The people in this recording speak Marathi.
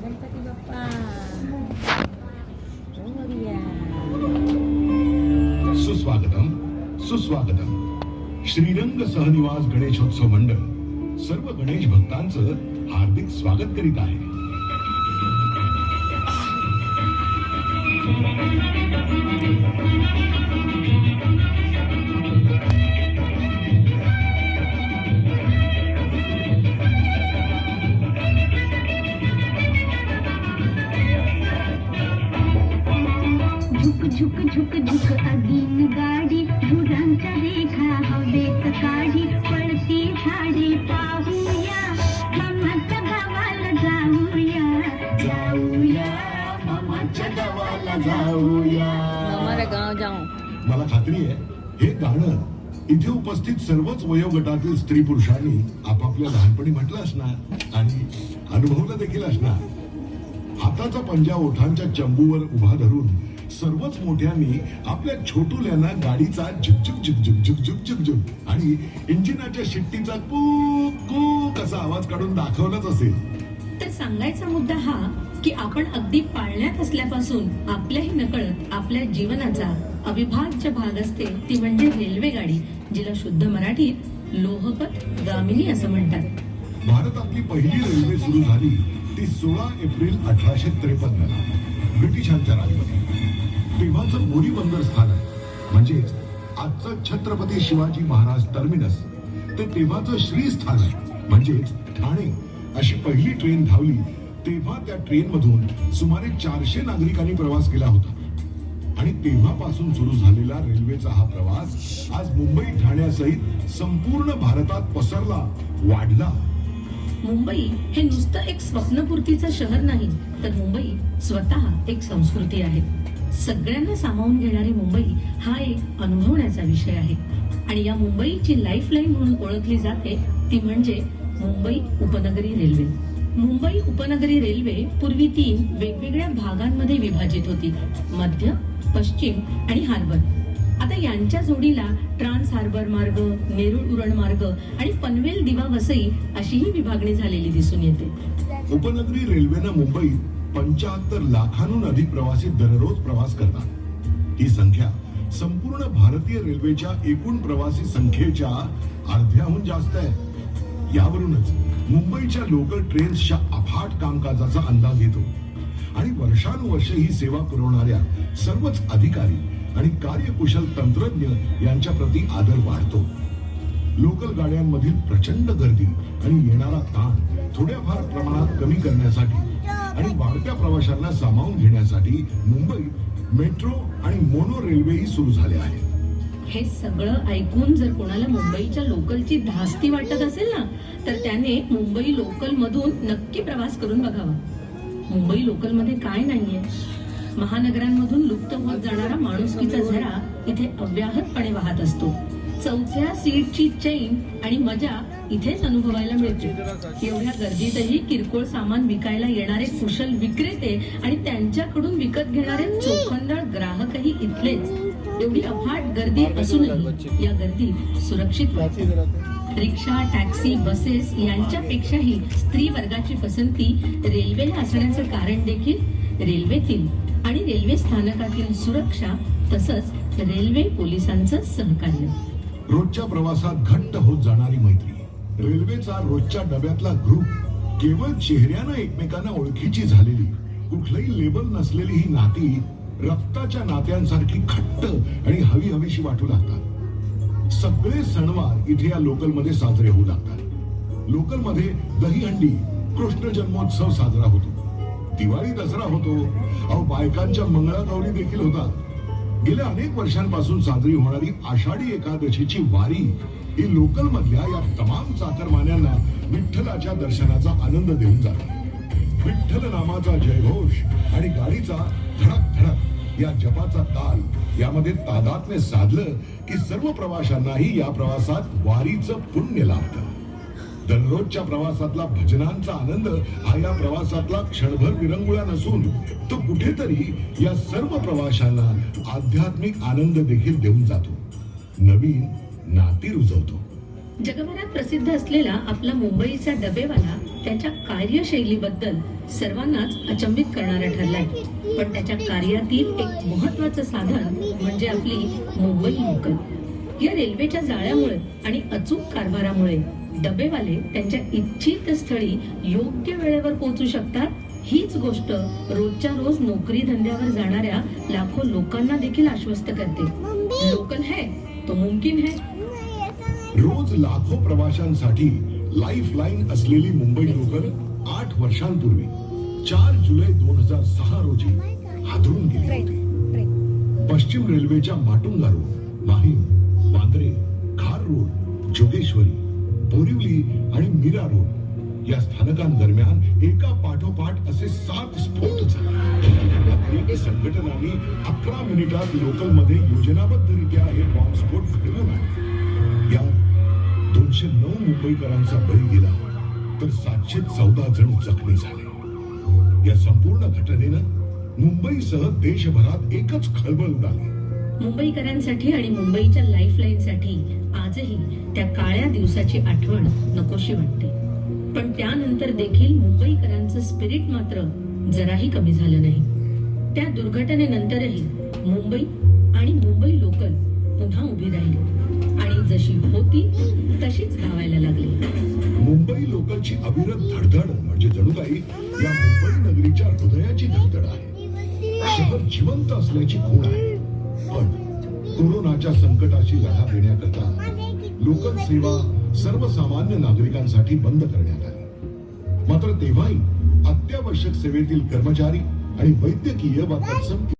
गणपती बाप्पा मोरया. सुस्वागतम सुस्वागतम. श्रीरंग सहनिवास गणेशोत्सव मंडळ सर्व गणेश भक्तांचं हार्दिक स्वागत करीत आहे. झुक झुक झुक अगीन गाडी धुरांच्या रेखा हवेत काढी पळती झाडे पाहूया मामाच्या गावाला जाऊया जाऊया मामाच्या गावाला जाऊया. हमारा गाव जाऊ. मला खात्री आहे हे गाणं इथे उपस्थित सर्वच वयोगटातील स्त्री पुरुषांनी आपापल्या लहानपणी म्हटलं असणार आणि अनुभवलं देखील असणार. हाताचा पंजा ओठांच्या चंबूवर उभा धरून सर्वच मोठ्यांनी आपल्या छोटुल्यांना गाडीचा झुकझुक झुकझुक झुकझुक झुकझुक आणि इंजिनाच्या शिट्टीचा कूक कूक असा आवाज काढून दाखवलाच असेल. तर सांगायचा मुद्दा हा की आपण अगदी पाळण्यात असल्यापासून आपल्याही नकळत आपल्या जीवनाचा अविभाज्य भाग असते ती म्हणजे रेल्वे गाडी, जिला शुद्ध मराठीत लोहपथ गामिनी असं म्हणतात. भारतातली पहिली रेल्वे सुरू झाली ती 16 एप्रिल 1853 ला ब्रिटिशांच्या राजवटीत. तेव्हाचं बोरी बंदर स्थानक म्हणजेच आजचं छत्रपती शिवाजी महाराज टर्मिनस ते तेव्हाचं श्री स्थानक म्हणजेच ठाणे अशी पहिली ट्रेन धावली तेव्हा त्या ट्रेन मधून सुमारे 400 नागरिकांनी प्रवास केला होता. आणि तेव्हापासून सुरू झालेला रेल्वेचा हा प्रवास आज मुंबई ठाण्यासहित संपूर्ण भारतात पसरला, वाढला. मुंबई हे नुसतं एक स्वप्नपूर्तीचं शहर नाही, तर मुंबई स्वतः एक संस्कृती आहे. सगळ्यांना सामावून घेणारी मुंबई हा एक अनुभवण्याचा विषय आहे. आणि या मुंबईची लाईफलाईन म्हणून ओळखली जाते ती म्हणजे मुंबई उपनगरी रेल्वे. मुंबई उपनगरी रेल्वे पूर्वी 3 वेगवेगळ्या भागांमध्ये विभाजित होती: मध्य, पश्चिम आणि हार्बर. आता यांच्या जोडीला ट्रान्स हार्बर मार्ग, नेरुळ उरण मार्ग आणि पनवेल दिवा वसई अशी ही विभागणी झालेली दिसून येते. उपनगरी रेल्वेनं मुंबईत 75 लाखांहून अधिक प्रवासी दररोज प्रवास करतात. ही संख्या संपूर्ण भारतीय रेल्वेच्या एकूण प्रवासी संख्येच्या अर्ध्याहून जास्त आहे. यावरूनच मुंबईच्या लोकल ट्रेन्सच्या अफाट कामकाजाचा अंदाज येतो आणि वर्षानुवर्षे ही सेवा पुरवणाऱ्या सर्वच अधिकारी आणि कार्यकुशल तंत्रज्ञ यांच्या प्रति आदर वाढतो. लोकल गाड्यांमधील प्रचंड गर्दी आणि येणारा ताण थोड्याफार प्रमाणात कमी करण्यासाठी आणि वाढत्या प्रवाशांना सामावून घेण्यासाठी मुंबईत मेट्रो आणि मोनो रेल्वेही सुरू झाले आहे. हे सगळं ऐकून जर कोणाला मुंबईच्या लोकलची धास्ती वाटत असेल ना, तर त्याने मुंबई लोकल मधून नक्की प्रवास करून बघावा. मुंबई लोकल मध्ये काय नाहीये? महानगरांमधून लुप्त होत जाणारा माणुसकीचा झरा इथे अव्याहतपणे वाहत असतो. चौथ्या सीटची चैन आणि मजा इथेच अनुभवायला मिळते. एवढ्या गर्दीतही किरकोळ सामान विकायला येणारे कुशल विक्रेते आणि त्यांच्याकडून विकत घेणारे चोखंदळ ग्राहकही इथलेच. एवढी अफाट गर्दी असूनही या गर्दीत सुरक्षित वाटते. रिक्षा, टॅक्सी, बसेस यांच्यापेक्षाही स्त्री वर्गाची पसंती रेल्वेला असण्याचं कारण देखील रेल्वेतील आणि रेल्वे स्थानकातील सुरक्षा तसंच रेल्वे पोलिसांचं सहकार्य. रोजच्या प्रवासात घट्ट होत जाणारी मैत्री, रेल्वेचा रोजच्या डब्यातला ग्रुप, केवळ चेहऱ्यानं एकमेकांना ओळखीची झालेली, कुठलंही लेबल नसलेली ही नाती रक्ताच्या नात्यांसारखी घट्ट आणि हवी हवीशी वाटू लागतात. सगळे सणवार इथे या लोकलमध्ये साजरे होऊ लागतात. लोकलमध्ये दहीहंडी, कृष्ण जन्मोत्सव साजरा होतो, दिवाळी दसरा होतो, अहो बायकांच्या मंगळागौरी देखील होतात. गेल्या अनेक वर्षांपासून साजरी होणारी आषाढी एकादशीची वारी ही लोकल मधल्या या तमाम चाकरमान्यांना विठ्ठलाच्या दर्शनाचा आनंद देऊन जाते. विठ्ठल नामाचा जयघोष आणि गाडीचा धडक धडक या जपाचा ताल यामध्ये तादात्म्य साधलं की सर्व प्रवाशांनाही या प्रवासात वारीचं पुण्य लाभतं. दररोजच्या प्रवासातला भजनांचा आनंद हा या प्रवासातला क्षणभर विरंगुळा नसून तो कुठेतरी या सर्व प्रवाशांना आध्यात्मिक आनंद देखील देऊन जातो, नवीन नाती रुजवतो. जगभरात प्रसिद्ध असलेला आपला मुंबईचा डबेवाला त्याच्या कार्यशैलीबद्दल सर्वांनाच अचंबित करणारा ठरलाय. पण त्याच्या कार्यातील एक महत्वाचं साधन म्हणजे आपली मुंबई लोकल. या रेल्वेच्या जाळ्यामुळे आणि अचूक कारभारामुळे डबेवाले त्यांच्या इच्छित स्थळी योग्य वेळेवर पोहोचू शकतात. हीच गोष्ट रोजच्या रोज नोकरी धंद्यावर जाणाऱ्या लाखो लोकांना देखील आश्वस्त करते. लोकल है तो मुमकिन है. रोज लाखो प्रवाशांसाठी लाईफ लाईन असलेली मुंबई लोकल 8 वर्षांपूर्वी 4 जुलै 2006 रोजी हादरून गेली होती. पश्चिम रेल्वेच्या माटुंगा रोड, माहीम, वांद्रे, खार रोड, जोगेश्वरी, बोरिवली आणि मीरा रोड या स्थानकांदरम्यान एका पाठोपाठ असे 7 स्फोट झाले. अतिरेकी संघटनांनी 11 मिनिटात लोकलमध्ये योजनाबद्धरित्या हे बॉम्बस्फोट घडवून आणले. यात 209 मुंबईकरांचा बळी गेला तर 714 जण जखमी झाले. या संपूर्ण घटनेनं मुंबईसह देशभरात एकच खळबळ उडाली. मुंबईकरांसाठी आणि मुंबईच्या लाईफलाईनसाठी आजही त्या काळ्या दिवसाची आठवण नकोशी वाटते. पण त्यानंतर देखील मुंबईकरांचं स्पिरिट मात्र जराही कमी झालं नाही. त्या दुर्घटनेनंतरही मुंबई आणि मुंबई लोकल पुन्हा उभी राहिली आणि जशी होती तशीच धावायला लागली. मुंबई लोकलची अविरत धडधड म्हणजे जणू काही या मुंबई नगरीच्या हृदयाची धडधड आहे. शहर जिवंत असल्याची खूण आहे. पण कोरोनाच्या संकटाशी लढा देण्याकरता लोकल सेवा सर्वसामान्य नागरिकांसाठी बंद करण्यात आली. मात्र तेव्हाही अत्यावश्यक सेवेतील कर्मचारी आणि वैद्यकीय व तत्सम